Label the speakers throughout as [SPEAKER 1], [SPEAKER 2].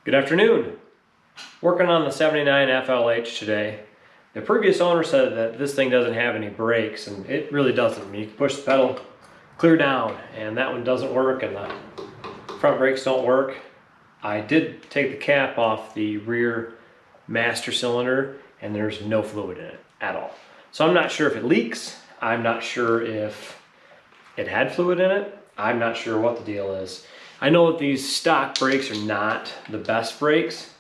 [SPEAKER 1] Good afternoon. Working on the 79 FLH today. The previous owner said that this thing doesn't have any brakes, and it really doesn't. I mean, you can push the pedal clear down, and that one doesn't work, and the front brakes don't work. I did take the cap off the rear master cylinder, and there's no fluid in it at all. So I'm not sure if it leaks. I'm not sure if it had fluid in it. I'm not sure what the deal is. I know that these stock brakes are not the best brakes.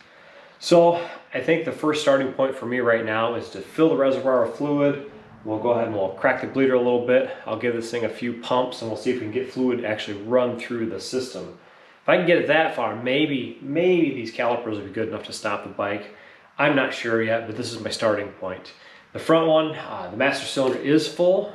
[SPEAKER 1] So I think the first starting point for me right now is to fill the reservoir with fluid. We'll go ahead and we'll crack the bleeder a little bit. I'll give this thing a few pumps and we'll see if we can get fluid to actually run through the system. If I can get it that far, maybe these calipers will be good enough to stop the bike. I'm not sure yet, but this is my starting point. The front one, the master cylinder is full,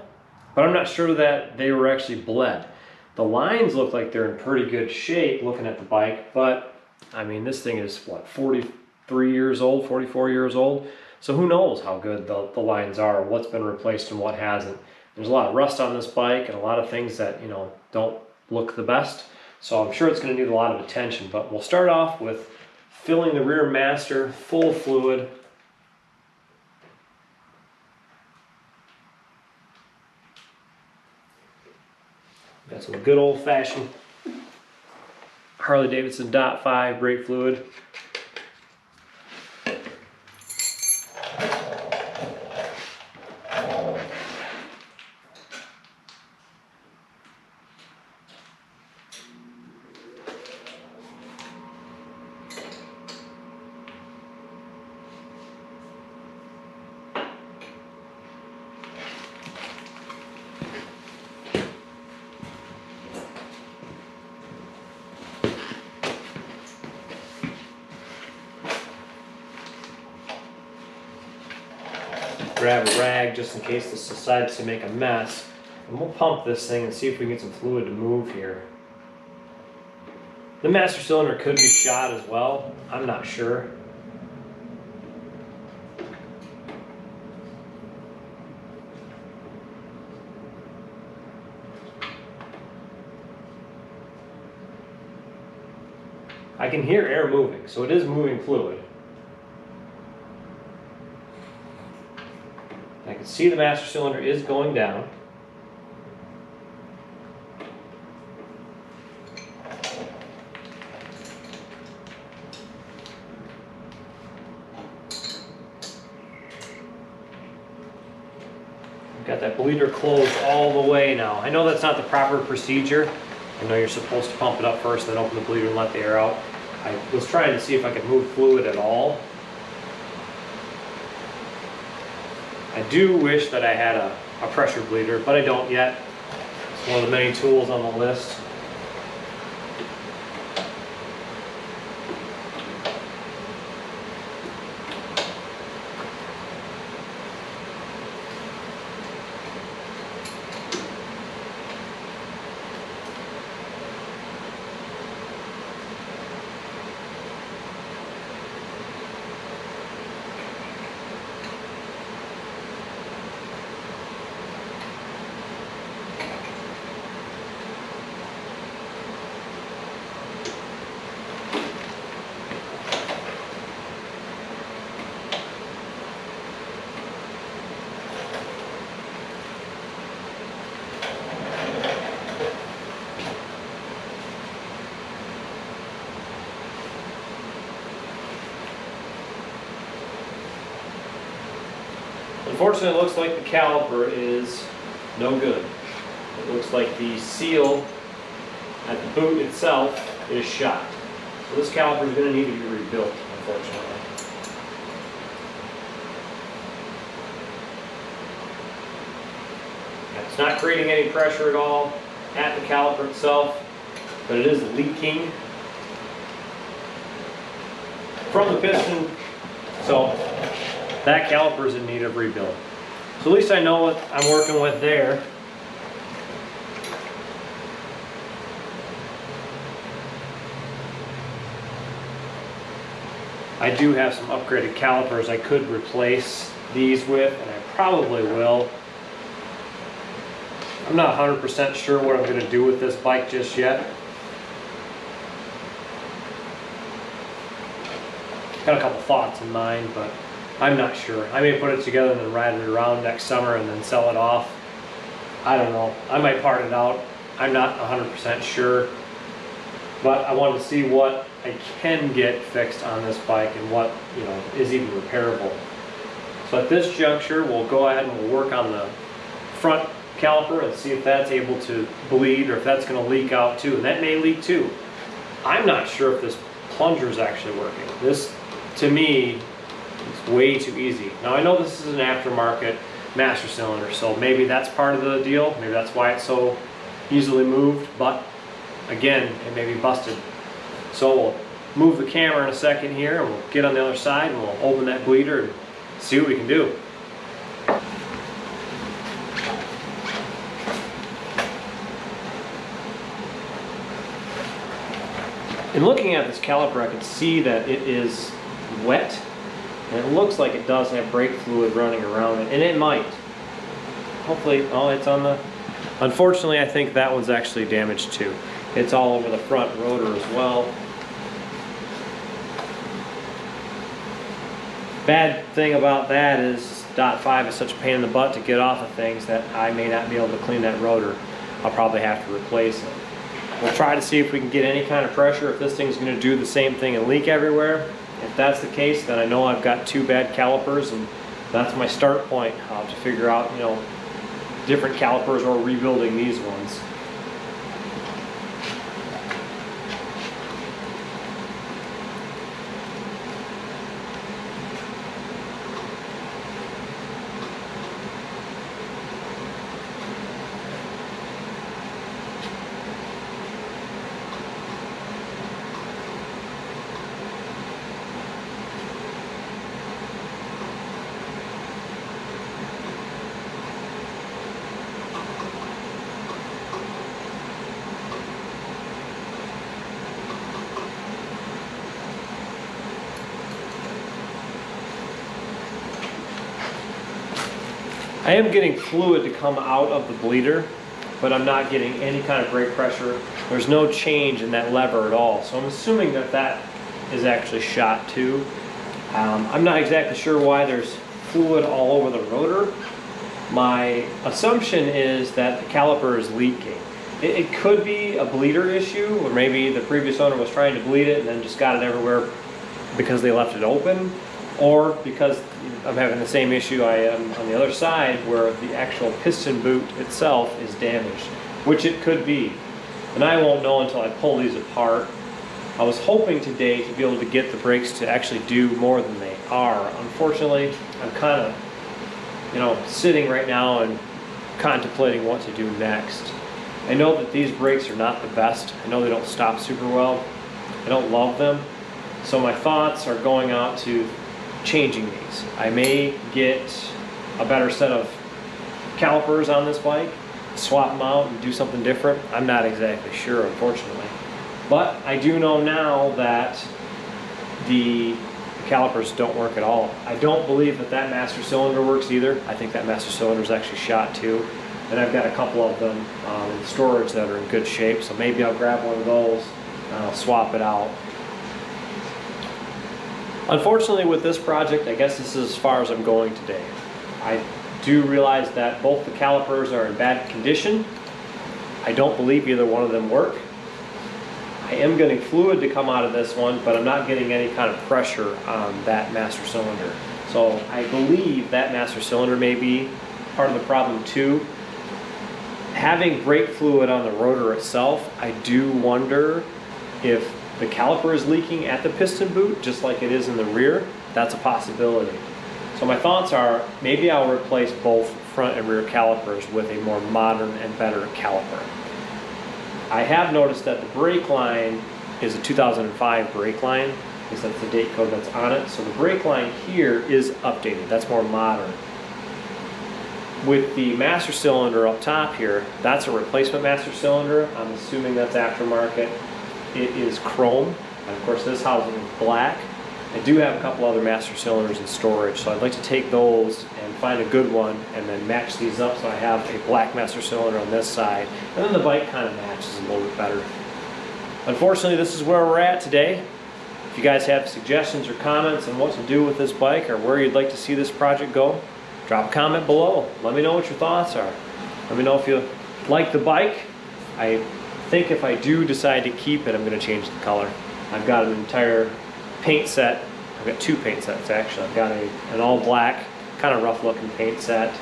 [SPEAKER 1] but I'm not sure that they were actually bled. The lines look like they're in pretty good shape looking at the bike, but I mean, this thing is what, 43 years old, 44 years old? So who knows how good the lines are, what's been replaced and what hasn't. There's a lot of rust on this bike and a lot of things that, you know, don't look the best. So I'm sure it's going to need a lot of attention, but we'll start off with filling the rear master full of fluid. Got some good old-fashioned Harley Davidson .5 brake fluid. Grab a rag just in case this decides to make a mess, and we'll pump this thing and see if we can get some fluid to move here. The master cylinder could be shot as well, I'm not sure. I can hear air moving, so it is moving fluid. I can see the master cylinder is going down. I've got that bleeder closed all the way now. I know that's not the proper procedure. I know you're supposed to pump it up first, then open the bleeder and let the air out. I was trying to see if I could move fluid at all. I do wish that I had a pressure bleeder, but I don't yet. It's one of the many tools on the list. Unfortunately, it looks like the caliper is no good. It looks like the seal at the boot itself is shot. So this caliper is going to need to be rebuilt, unfortunately. And it's not creating any pressure at all at the caliper itself, but it is leaking from the piston. So that caliper is in need of rebuild. So at least I know what I'm working with there. I do have some upgraded calipers I could replace these with, and I probably will. I'm not 100% sure what I'm going to do with this bike just yet. got a couple thoughts in mind, but I'm not sure. I may put it together and then ride it around next summer and then sell it off. I don't know. I might part it out. I'm not 100% sure. But I wanted to see what I can get fixed on this bike and what, you know, is even repairable. So at this juncture, we'll go ahead and we'll work on the front caliper and see if that's able to bleed or if that's going to leak out too. And that may leak too. I'm not sure if this plunger is actually working. This, to me, is way too easy. Now I know this is an aftermarket master cylinder, so maybe that's part of the deal. Maybe that's why it's so easily moved, but again, it may be busted. So we'll move the camera in a second here and we'll get on the other side and we'll open that bleeder and see what we can do. In looking at this caliper, I can see that it is wet and it looks like it does have brake fluid running around it, and it might. Hopefully, oh, it's on the... Unfortunately, I think that one's actually damaged too. It's all over the front rotor as well. Bad thing about that is dot 5 is such a pain in the butt to get off of things that I may not be able to clean that rotor. I'll probably have to replace it. We'll try to see if we can get any kind of pressure, if this thing's going to do the same thing and leak everywhere. If that's the case, then I know I've got two bad calipers, and that's my start point to figure out, you know, different calipers or rebuilding these ones. I am getting fluid to come out of the bleeder, but I'm not getting any kind of brake pressure. There's no change in that lever at all. So I'm assuming that that is actually shot too. I'm not exactly sure why there's fluid all over the rotor. My assumption is that the caliper is leaking. It could be a bleeder issue, or maybe the previous owner was trying to bleed it and then just got it everywhere because they left it open, or because I'm having the same issue I am on the other side where the actual piston boot itself is damaged, which it could be. And I won't know until I pull these apart. I was hoping today to be able to get the brakes to actually do more than they are. Unfortunately, I'm kind of, you know, sitting right now and contemplating what to do next. I know that these brakes are not the best. I know they don't stop super well. I don't love them. So my thoughts are going out to changing these. I may get a better set of calipers on this bike, swap them out and do something different. I'm not exactly sure, unfortunately. But I do know now that the calipers don't work at all. I don't believe that that master cylinder works either. I think that master cylinder is actually shot too. And I've got a couple of them in storage that are in good shape, so maybe I'll grab one of those and I'll swap it out. Unfortunately, with this project, I guess this is as far as I'm going today. I do realize that both the calipers are in bad condition. I don't believe either one of them work. I am getting fluid to come out of this one, but I'm not getting any kind of pressure on that master cylinder. So I believe that master cylinder may be part of the problem too. Having brake fluid on the rotor itself, I do wonder if the caliper is leaking at the piston boot, just like it is in the rear. That's a possibility. So my thoughts are, maybe I'll replace both front and rear calipers with a more modern and better caliper. I have noticed that the brake line is a 2005 brake line, because that's the date code that's on it. So the brake line here is updated, that's more modern. With the master cylinder up top here, that's a replacement master cylinder. I'm assuming that's aftermarket. It is chrome, and of course this housing is black. I do have a couple other master cylinders in storage, so I'd like to take those and find a good one and then match these up so I have a black master cylinder on this side, and then the bike kind of matches a little bit better. Unfortunately, this is where we're at today. If you guys have suggestions or comments on what to do with this bike or where you'd like to see this project go, drop a comment below. Let me know what your thoughts are. Let me know if you like the bike. I think if I do decide to keep it, I'm going to change the color. I've got an entire paint set. I've got two paint sets actually. I've got an all black, kind of rough looking paint set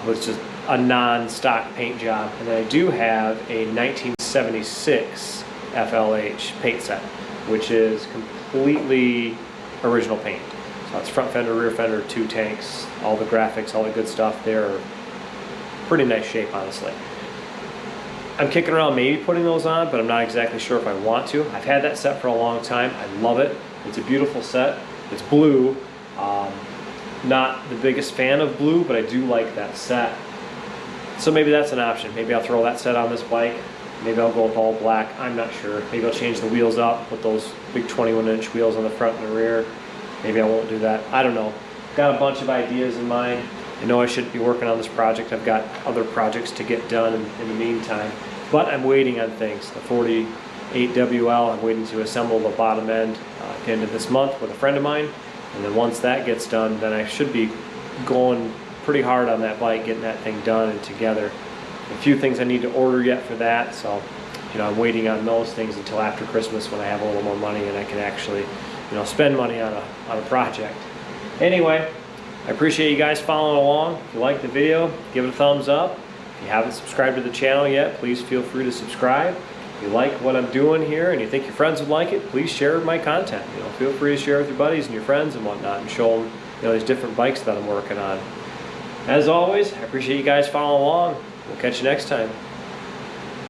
[SPEAKER 1] with just a non-stock paint job. And then I do have a 1976 FLH paint set, which is completely original paint. So it's front fender, rear fender, two tanks, all the graphics, all the good stuff. They're pretty nice shape, honestly. I'm kicking around maybe putting those on, but I'm not exactly sure if I want to. I've had that set for a long time. I love it. It's a beautiful set. It's blue. Not the biggest fan of blue, but I do like that set. So maybe that's an option. Maybe I'll throw that set on this bike. Maybe I'll go with all black. I'm not sure. Maybe I'll change the wheels up, put those big 21-inch wheels on the front and the rear. Maybe I won't do that. I don't know. Got a bunch of ideas in mind. I know I shouldn't be working on this project. I've got other projects to get done in the meantime. But I'm waiting on things. The 48WL, I'm waiting to assemble the bottom end at the end of this month with a friend of mine. And then once that gets done, then I should be going pretty hard on that bike, getting that thing done and together. A few things I need to order yet for that, so I'm waiting on those things until after Christmas when I have a little more money and I can actually spend money on a project. Anyway, I appreciate you guys following along. If you liked the video, give it a thumbs up. If you haven't subscribed to the channel yet, please feel free to subscribe. If you like what I'm doing here and you think your friends would like it, please share my content. Feel free to share with your buddies and your friends and whatnot and show them these different bikes that I'm working on. As always, I appreciate you guys following along. We'll catch you next time.